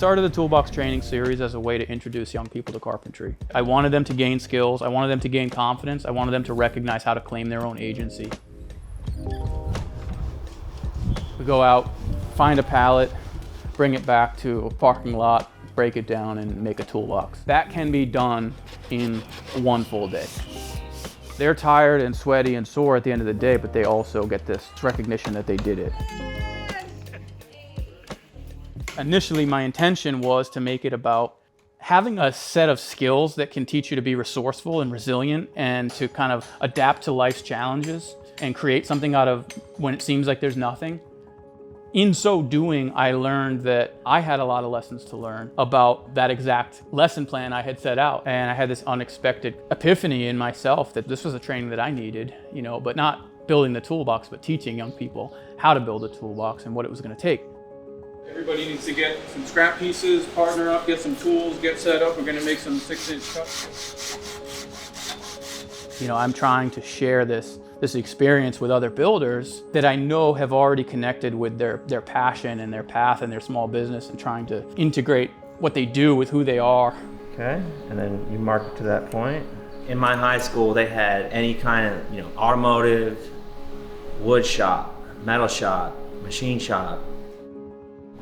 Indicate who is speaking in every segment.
Speaker 1: started the Toolbox training series as a way to introduce young people to carpentry. I wanted them to gain skills, I wanted them to gain confidence, I wanted them to recognize how to claim their own agency. We go out, find a pallet, bring it back to a parking lot, break it down and make a toolbox. That can be done in one full day. They're tired and sweaty and sore at the end of the day, but they also get this recognition that they did it. Initially, my intention was to make it about having a set of skills that can teach you to be resourceful and resilient and to kind of adapt to life's challenges and create something out of when it seems like there's nothing. In so doing, I learned that I had a lot of lessons to learn about that exact lesson plan I had set out. And I had this unexpected epiphany in myself that this was a training that I needed, but not building the toolbox, but teaching young people how to build a toolbox and what it was going to take.
Speaker 2: Everybody needs to get some scrap pieces, partner up, get some tools, get set up. We're going to make some 6-inch cuts.
Speaker 1: I'm trying to share this experience with other builders that I know have already connected with their passion and their path and their small business, and trying to integrate what they do with who they are.
Speaker 3: Okay, and then you mark it to that point. In my high school, they had any kind of, automotive, wood shop, metal shop, machine shop.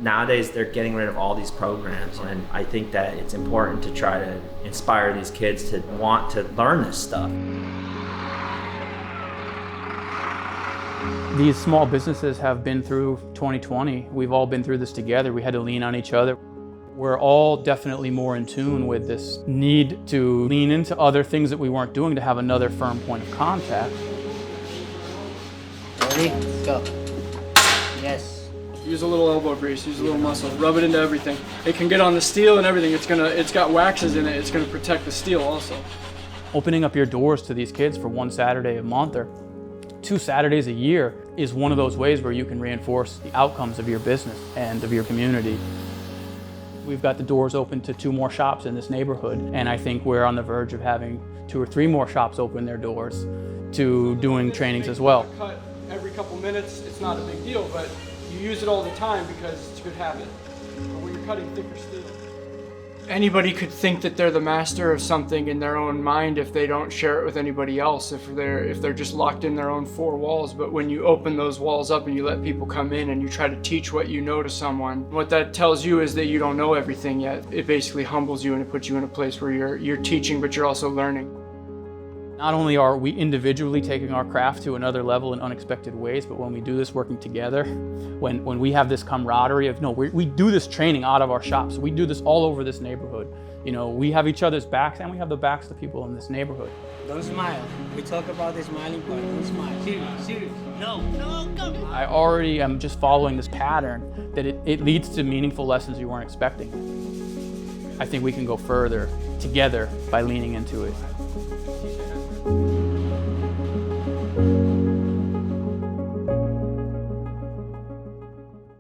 Speaker 3: Nowadays, they're getting rid of all these programs, and I think that it's important to try to inspire these kids to want to learn this stuff.
Speaker 1: These small businesses have been through 2020. We've all been through this together. We had to lean on each other. We're all definitely more in tune with this need to lean into other things that we weren't doing to have another firm point of contact.
Speaker 4: Ready? Go. Yes.
Speaker 2: Use a little elbow grease, use a little muscle, rub it into everything. It can get on the steel and everything. It's got waxes in it. It's gonna protect the steel also.
Speaker 1: Opening up your doors to these kids for one Saturday a month or 2 Saturdays a year is one of those ways where you can reinforce the outcomes of your business and of your community. We've got the doors open to 2 more shops in this neighborhood, and I think we're on the verge of having 2 or 3 more shops open their doors to doing trainings as well.
Speaker 2: Cut every couple minutes, it's not a big deal, but you use it all the time because it's a good habit. But when you're cutting thicker steel, anybody could think that they're the master of something in their own mind if they don't share it with anybody else, if they're just locked in their own 4 walls. But when you open those walls up and you let people come in and you try to teach what you know to someone, what that tells you is that you don't know everything yet. It basically humbles you and it puts you in a place where you're teaching, but you're also learning.
Speaker 1: Not only are we individually taking our craft to another level in unexpected ways, but when we do this working together, when we have this camaraderie of, we do this training out of our shops. We do this all over this neighborhood. We have each other's backs, and we have the backs of the people in this neighborhood.
Speaker 4: Don't smile. We talk about the smiling part. Don't smile. Serious. No, come on.
Speaker 1: I already am just following this pattern that it leads to meaningful lessons you weren't expecting. I think we can go further together by leaning into it.